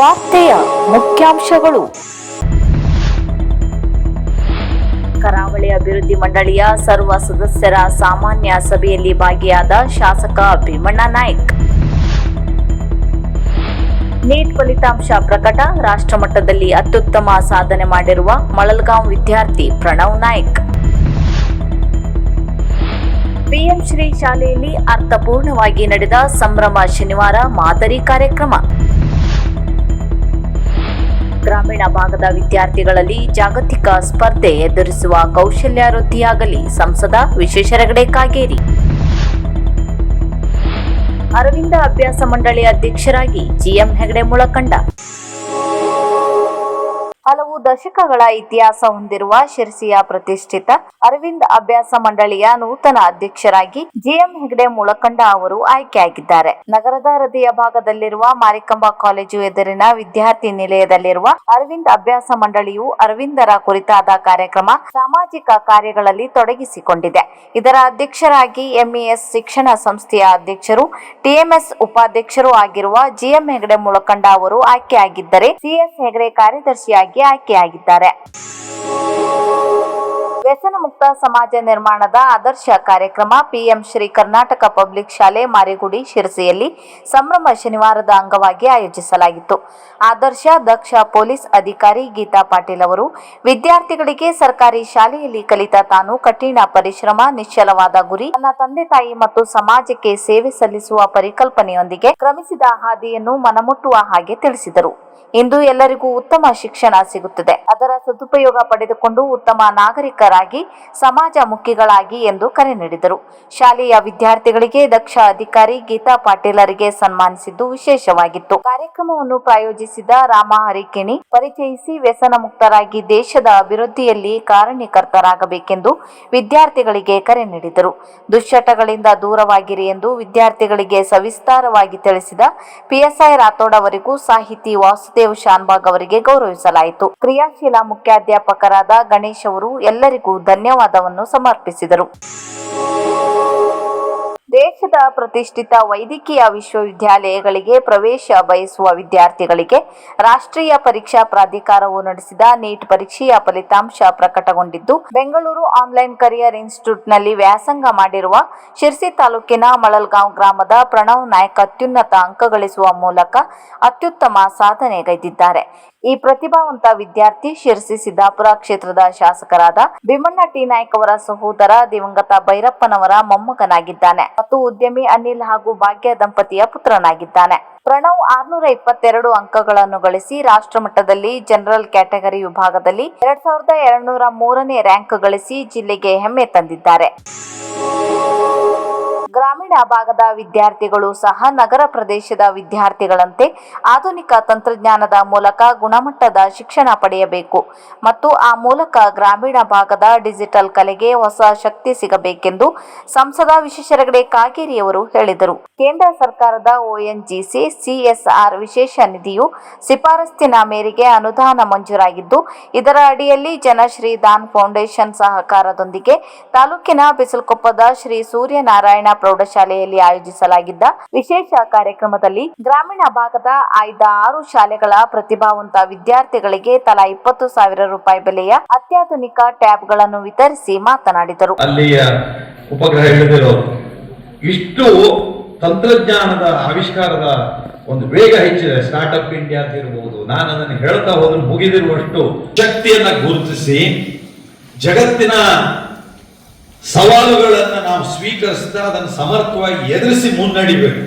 ವಾರ್ತೆಯ ಮುಖ್ಯಾಂಶಗಳು. ಕರಾವಳಿ ಅಭಿವೃದ್ಧಿ ಮಂಡಳಿಯ ಸರ್ವ ಸದಸ್ಯರ ಸಾಮಾನ್ಯ ಸಭೆಯಲ್ಲಿ ಭಾಗಿಯಾದ ಶಾಸಕ ಭೀಮಣ್ಣ ನಾಯ್ಕ್. ನೀಟ್ ಫಲಿತಾಂಶ ಪ್ರಕಟ, ರಾಷ್ಟ್ರಮಟ್ಟದಲ್ಲಿ ಅತ್ಯುತ್ತಮ ಸಾಧನೆ ಮಾಡಿರುವ ಮಳಲ್ಗಾಂವ್ ವಿದ್ಯಾರ್ಥಿ ಪ್ರಣವ್ ನಾಯ್ಕ್. ಪಿಎಂ ಶ್ರೀ ಶಾಲೆಯಲ್ಲಿ ಅರ್ಥಪೂರ್ಣವಾಗಿ ನಡೆದ ಸಂಭ್ರಮ ಶನಿವಾರ ಮಾದರಿ ಕಾರ್ಯಕ್ರಮ. ಗ್ರಾಮೀಣ ಭಾಗದ ವಿದ್ಯಾರ್ಥಿಗಳಲ್ಲಿ ಜಾಗತಿಕ ಸ್ಪರ್ಧೆ ಎದುರಿಸುವ ಕೌಶಲ್ಯ ವೃದ್ಧಿಯಾಗಲಿ, ಸಂಸದ ವಿಶ್ವೇಶ್ವರ ಕಾಗೇರಿ. ಅರವಿಂದ ಅಭ್ಯಾಸ ಮಂಡಳಿ ಅಧ್ಯಕ್ಷರಾಗಿ ಜಿಎಂ ಹೆಗಡೆ ಮುಳಕಂಡ. ಹಲವು ದಶಕಗಳ ಇತಿಹಾಸ ಹೊಂದಿರುವ ಶಿರಸಿಯ ಪ್ರತಿಷ್ಠಿತ ಅರವಿಂದ್ ಅಭ್ಯಾಸ ಮಂಡಳಿಯ ನೂತನ ಅಧ್ಯಕ್ಷರಾಗಿ ಜಿಎಂ ಹೆಗಡೆ ಮುಳಕಂಡ ಅವರು ಆಯ್ಕೆಯಾಗಿದ್ದಾರೆ. ನಗರದ ಹೃದಯ ಭಾಗದಲ್ಲಿರುವ ಮಾರಿಕಂಬ ಕಾಲೇಜು ಎದುರಿನ ವಿದ್ಯಾರ್ಥಿ ನಿಲಯದಲ್ಲಿರುವ ಅರವಿಂದ್ ಅಭ್ಯಾಸ ಮಂಡಳಿಯು ಅರವಿಂದರ ಕುರಿತಾದ ಕಾರ್ಯಕ್ರಮ, ಸಾಮಾಜಿಕ ಕಾರ್ಯಗಳಲ್ಲಿ ತೊಡಗಿಸಿಕೊಂಡಿದೆ. ಇದರ ಅಧ್ಯಕ್ಷರಾಗಿ ಎಂಇಎಸ್ ಶಿಕ್ಷಣ ಸಂಸ್ಥೆಯ ಅಧ್ಯಕ್ಷರು, ಟಿಎಂಎಸ್ ಉಪಾಧ್ಯಕ್ಷರು ಆಗಿರುವ ಜಿಎಂ ಹೆಗಡೆ ಮುಳಕಂಡ ಅವರು ಆಯ್ಕೆಯಾಗಿದ್ದರೆ, ಸಿಎಸ್ ಹೆಗಡೆ ಕಾರ್ಯದರ್ಶಿಯಾಗಿ ಆಯ್ಕೆಯಾಗಿದ್ದಾರೆ. ವ್ಯಸನ ಮುಕ್ತ ಸಮಾಜ ನಿರ್ಮಾಣದ ಆದರ್ಶ ಕಾರ್ಯಕ್ರಮ ಪಿಎಂ ಶ್ರೀ ಕರ್ನಾಟಕ ಪಬ್ಲಿಕ್ ಶಾಲೆ ಮಾರಿಗುಡಿ ಶಿರಸಿಯಲ್ಲಿ ಸಂಭ್ರಮ ಶನಿವಾರದ ಅಂಗವಾಗಿ ಆಯೋಜಿಸಲಾಗಿತ್ತು. ಆದರ್ಶ ದಕ್ಷ ಪೊಲೀಸ್ ಅಧಿಕಾರಿ ಗೀತಾ ಪಾಟೀಲ್ ಅವರು ವಿದ್ಯಾರ್ಥಿಗಳಿಗೆ ಸರ್ಕಾರಿ ಶಾಲೆಯಲ್ಲಿ ಕಲಿತ ತಾನು ಕಠಿಣ ಪರಿಶ್ರಮ, ನಿಶ್ಚಲವಾದ ಗುರಿ, ತನ್ನ ತಂದೆ ತಾಯಿ ಮತ್ತು ಸಮಾಜಕ್ಕೆ ಸೇವೆ ಸಲ್ಲಿಸುವ ಪರಿಕಲ್ಪನೆಯೊಂದಿಗೆ ಕ್ರಮಿಸಿದ ಹಾದಿಯನ್ನು ಮನಮುಟ್ಟುವ ಹಾಗೆ ತಿಳಿಸಿದರು. ಇಂದು ಎಲ್ಲರಿಗೂ ಉತ್ತಮ ಶಿಕ್ಷಣ ಸಿಗುತ್ತದೆ, ಅದರ ಸದುಪಯೋಗ ಪಡೆದುಕೊಂಡು ಉತ್ತಮ ನಾಗರಿಕರಾಗಿ ಸಮಾಜಮುಖಿಗಳಾಗಿ ಎಂದು ಕರೆ ನೀಡಿದರು. ಶಾಲೆಯ ವಿದ್ಯಾರ್ಥಿಗಳಿಗೆ ದಕ್ಷ ಅಧಿಕಾರಿ ಗೀತಾ ಪಾಟೀಲರಿಗೆ ಸನ್ಮಾನಿಸಿದ್ದು ವಿಶೇಷವಾಗಿತ್ತು. ಕಾರ್ಯಕ್ರಮವನ್ನು ಪ್ರಾಯೋಜಿಸಿದ ರಾಮ ಹರಿಕಿಣಿ ಪರಿಚಯಿಸಿ ವ್ಯಸನ ಮುಕ್ತರಾಗಿ ದೇಶದ ಅಭಿವೃದ್ಧಿಯಲ್ಲಿ ಕಾರಣೀಕರ್ತರಾಗಬೇಕೆಂದು ವಿದ್ಯಾರ್ಥಿಗಳಿಗೆ ಕರೆ ನೀಡಿದರು. ದುಶ್ಚಟಗಳಿಂದ ದೂರವಾಗಿರಿ ಎಂದು ವಿದ್ಯಾರ್ಥಿಗಳಿಗೆ ಸವಿಸ್ತಾರವಾಗಿ ತಿಳಿಸಿದ ಪಿಎಸ್ಐ ರಾಥೋಡ್ ಅವರಿಗೂ ಸಾಹಿತಿ ವಾಸುದೇವ್ ಶಾನ್ಭಾಗ್ ಅವರಿಗೆ ಗೌರವಿಸಲಾಯಿತು. ಕ್ರಿಯಾಶೀಲ ಮುಖ್ಯಾಧ್ಯಾಪಕರಾದ ಗಣೇಶ್ ಅವರು ಎಲ್ಲರಿಗೂ ಧನ್ಯವಾದವನ್ನು ಸಮರ್ಪಿಸಿದರು. ದೇಶದ ಪ್ರತಿಷ್ಠಿತ ವೈದ್ಯಕೀಯ ವಿಶ್ವವಿದ್ಯಾಲಯಗಳಿಗೆ ಪ್ರವೇಶ ಬಯಸುವ ವಿದ್ಯಾರ್ಥಿಗಳಿಗೆ ರಾಷ್ಟ್ರೀಯ ಪರೀಕ್ಷಾ ಪ್ರಾಧಿಕಾರವು ನಡೆಸಿದ ನೀಟ್ ಪರೀಕ್ಷೆಯ ಫಲಿತಾಂಶ ಪ್ರಕಟಗೊಂಡಿದ್ದು, ಬೆಂಗಳೂರು ಆನ್ಲೈನ್ ಕರಿಯರ್ ಇನ್ಸ್ಟಿಟ್ಯೂಟ್ನಲ್ಲಿ ವ್ಯಾಸಂಗ ಮಾಡಿರುವ ಶಿರಸಿ ತಾಲೂಕಿನ ಮಳಲ್ಗಾಂವ್ ಗ್ರಾಮದ ಪ್ರಣವ್ ನಾಯ್ಕ್ ಅತ್ಯುನ್ನತ ಅಂಕ ಗಳಿಸುವ ಮೂಲಕ ಅತ್ಯುತ್ತಮ ಸಾಧನೆಗೈದಿದ್ದಾರೆ. ಈ ಪ್ರತಿಭಾವಂತ ವಿದ್ಯಾರ್ಥಿ ಶಿರಸಿ ಸಿದ್ದಾಪುರ ಕ್ಷೇತ್ರದ ಶಾಸಕರಾದ ಭೀಮಣ್ಣ ಟಿ ನಾಯ್ಕ್ ಅವರ ಸಹೋದರ ದಿವಂಗತ ಭೈರಪ್ಪನವರ ಮೊಮ್ಮಗನಾಗಿದ್ದಾನೆ ಮತ್ತು ಉದ್ಯಮಿ ಅನಿಲ್ ಹಾಗೂ ಭಾಗ್ಯ ದಂಪತಿಯ ಪುತ್ರನಾಗಿದ್ದಾನೆ. ಪ್ರಣವ್ 622 ಅಂಕಗಳನ್ನು ಗಳಿಸಿ ರಾಷ್ಟ್ರಮಟ್ಟದಲ್ಲಿ ಜನರಲ್ ಕ್ಯಾಟಗರಿ ವಿಭಾಗದಲ್ಲಿ 2203ನೇ ರ್ಯಾಂಕ್ ಗಳಿಸಿ ಜಿಲ್ಲೆಗೆ ಹೆಮ್ಮೆ ತಂದಿದ್ದಾರೆ. ಗ್ರಾಮೀಣ ಭಾಗದ ವಿದ್ಯಾರ್ಥಿಗಳು ಸಹ ನಗರ ಪ್ರದೇಶದ ವಿದ್ಯಾರ್ಥಿಗಳಂತೆ ಆಧುನಿಕ ತಂತ್ರಜ್ಞಾನದ ಮೂಲಕ ಗುಣಮಟ್ಟದ ಶಿಕ್ಷಣ ಪಡೆಯಬೇಕು ಮತ್ತು ಆ ಮೂಲಕ ಗ್ರಾಮೀಣ ಭಾಗದ ಡಿಜಿಟಲ್ ಕಲೆಗೆ ಹೊಸ ಶಕ್ತಿ ಸಿಗಬೇಕೆಂದು ಸಂಸದ ವಿಶ್ವೇಶ್ವರ ಕಾಗೇರಿಯವರು ಹೇಳಿದರು. ಕೇಂದ್ರ ಸರ್ಕಾರದ ONGC CSR ವಿಶೇಷ ನಿಧಿಯು ಶಿಫಾರಸ್ಸಿನ ಮೇರೆಗೆ ಅನುದಾನ ಮಂಜೂರಾಗಿದ್ದು, ಇದರ ಅಡಿಯಲ್ಲಿ ಜನಶ್ರೀ ದಾನ್ ಫೌಂಡೇಶನ್ ಸಹಕಾರದೊಂದಿಗೆ ತಾಲೂಕಿನ ಬಿಸಲಕೊಪ್ಪದ ಶ್ರೀ ಸೂರ್ಯನಾರಾಯಣ ಪ್ರೌಢಶಾಲೆಯಲ್ಲಿ ಆಯೋಜಿಸಲಾಗಿದ್ದ ವಿಶೇಷ ಕಾರ್ಯಕ್ರಮದಲ್ಲಿ ಗ್ರಾಮೀಣ ಭಾಗದ ಆಯ್ದ 6 ಶಾಲೆಗಳ ಪ್ರತಿಭಾವಂತ ವಿದ್ಯಾರ್ಥಿಗಳಿಗೆ ತಲಾ 20,000 ರೂಪಾಯಿ ಬೆಲೆಯ ಅತ್ಯಾಧುನಿಕ ಟ್ಯಾಬ್ಗಳನ್ನು ವಿತರಿಸಿ ಮಾತನಾಡಿದರು. ಅಲ್ಲಿಯ ಉಪಗ್ರಹ ಹಿಡಿದಿರೋದು ಇಷ್ಟು ತಂತ್ರಜ್ಞಾನದ ಆವಿಷ್ಕಾರದ ಒಂದು ವೇಗ ಹೆಚ್ಚಿದೆ. ಸ್ಟಾರ್ಟ್ಅಪ್ ಇಂಡಿಯಾ ಅಂತ ಇರಬಹುದು, ನಾನು ಅದನ್ನು ಹೇಳ್ತಾ ಹೋದ್ರೆ ಮುಗಿದಿರುವಷ್ಟು ಶಕ್ತಿಯನ್ನ ಗುರುತಿಸಿ ಜಗತ್ತಿನ ಸವಾಲುಗಳನ್ನು ನಾವು ಸ್ವೀಕರಿಸ್ತಾ ಅದನ್ನು ಸಮರ್ಥವಾಗಿ ಎದುರಿಸಿ ಮುನ್ನಡಿಬೇಕು.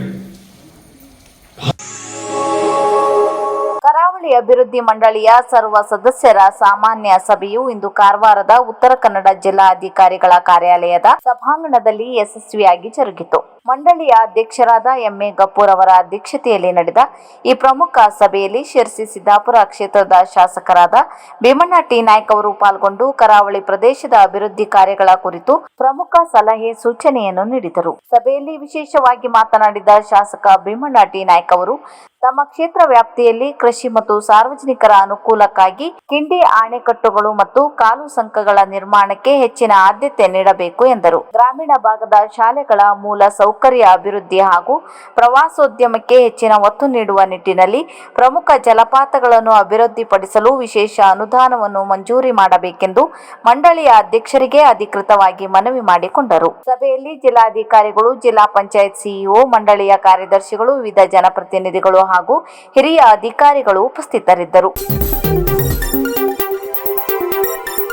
ಕರಾವಳಿ ಅಭಿವೃದ್ಧಿ ಮಂಡಳಿಯ ಸರ್ವ ಸದಸ್ಯರ ಸಾಮಾನ್ಯ ಸಭೆಯು ಇಂದು ಕಾರವಾರದ ಉತ್ತರ ಕನ್ನಡ ಜಿಲ್ಲಾಧಿಕಾರಿಗಳ ಕಾರ್ಯಾಲಯದ ಸಭಾಂಗಣದಲ್ಲಿ ಯಶಸ್ವಿಯಾಗಿ ಜರುಗಿತು. ಮಂಡಳಿಯ ಅಧ್ಯಕ್ಷರಾದ ಎಂಎ ಗಫೂರ್ ಅವರ ಅಧ್ಯಕ್ಷತೆಯಲ್ಲಿ ನಡೆದ ಈ ಪ್ರಮುಖ ಸಭೆಯಲ್ಲಿ ಶಿರಸಿ ಸಿದ್ದಾಪುರ ಕ್ಷೇತ್ರದ ಶಾಸಕರಾದ ಭೀಮಣ್ಣ ಟಿ ನಾಯ್ಕ್ ಅವರು ಪಾಲ್ಗೊಂಡು ಕರಾವಳಿ ಪ್ರದೇಶದ ಅಭಿವೃದ್ಧಿ ಕಾರ್ಯಗಳ ಕುರಿತು ಪ್ರಮುಖ ಸಲಹೆ ಸೂಚನೆಯನ್ನು ನೀಡಿದರು. ಸಭೆಯಲ್ಲಿ ವಿಶೇಷವಾಗಿ ಮಾತನಾಡಿದ ಶಾಸಕ ಭೀಮಣ್ಣ ಟಿ ನಾಯ್ಕ್ ಅವರು ತಮ್ಮ ಕ್ಷೇತ್ರ ವ್ಯಾಪ್ತಿಯಲ್ಲಿ ಕೃಷಿ ಮತ್ತು ಸಾರ್ವಜನಿಕರ ಅನುಕೂಲಕ್ಕಾಗಿ ಕಿಂಡಿ ಅಣೆಕಟ್ಟುಗಳು ಮತ್ತು ಕಾಲು ಸಂಕಗಳ ನಿರ್ಮಾಣಕ್ಕೆ ಹೆಚ್ಚಿನ ಆದ್ಯತೆ ನೀಡಬೇಕು ಎಂದರು. ಗ್ರಾಮೀಣ ಭಾಗದ ಶಾಲೆಗಳ ಮೂಲ ಸೌಕರ್ಯ ಅಭಿವೃದ್ಧಿ ಹಾಗೂ ಪ್ರವಾಸೋದ್ಯಮಕ್ಕೆ ಹೆಚ್ಚಿನ ಒತ್ತು ನೀಡುವ ನಿಟ್ಟಿನಲ್ಲಿ ಪ್ರಮುಖ ಜಲಪಾತಗಳನ್ನು ಅಭಿವೃದ್ಧಿಪಡಿಸಲು ವಿಶೇಷ ಅನುದಾನವನ್ನು ಮಂಜೂರಿ ಮಾಡಬೇಕೆಂದು ಮಂಡಳಿಯ ಅಧ್ಯಕ್ಷರಿಗೆ ಅಧಿಕೃತವಾಗಿ ಮನವಿ ಮಾಡಿಕೊಂಡರು. ಸಭೆಯಲ್ಲಿ ಜಿಲ್ಲಾಧಿಕಾರಿಗಳು, ಜಿಲ್ಲಾ ಪಂಚಾಯತ್ ಸಿಇಒ, ಮಂಡಳಿಯ ಕಾರ್ಯದರ್ಶಿಗಳು, ವಿವಿಧ ಜನಪ್ರತಿನಿಧಿಗಳು ಹಾಗೂ ಹಿರಿಯ ಅಧಿಕಾರಿಗಳು ಉಪಸ್ಥಿತರಿದ್ದರು.